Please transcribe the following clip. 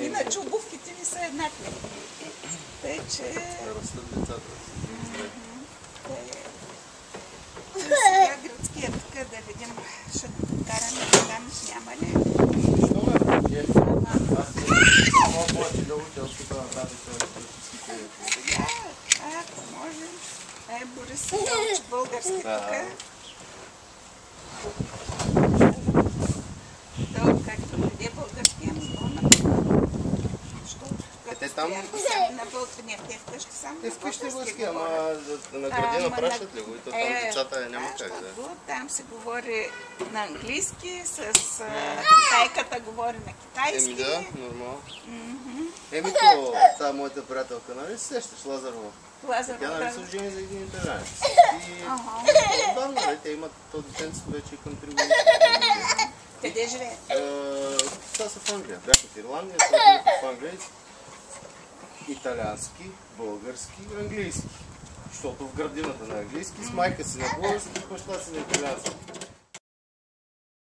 Иначе обувките ни са еднакви. Тъй, че... Растат децата. Сега градския тук да видим, ще караме там, няма ли? Малко повече да уча, оттук нататък туристическите... Сега, ако можем. Борис да учи български тук. Както преди българския музон. Там... На българския, те вкъщи само на вкъщи български ама на градина пращат ли го? И то там децата няма как да... Там се говори на английски, с китайката говори на китайски. Да, нормално. То, та моята приятелка, нали се сещаш, Лазарова? Тя нали се жени за един италянец. И отдавна, нали, те имат то детенцето вече към 3 години. Къде живее? Та са в Англия. Бяха в Ирландия, сега бяха в Англия. Италиански, български, английски. Защото в градината на английски, с майка си на български, с баща си на италиански.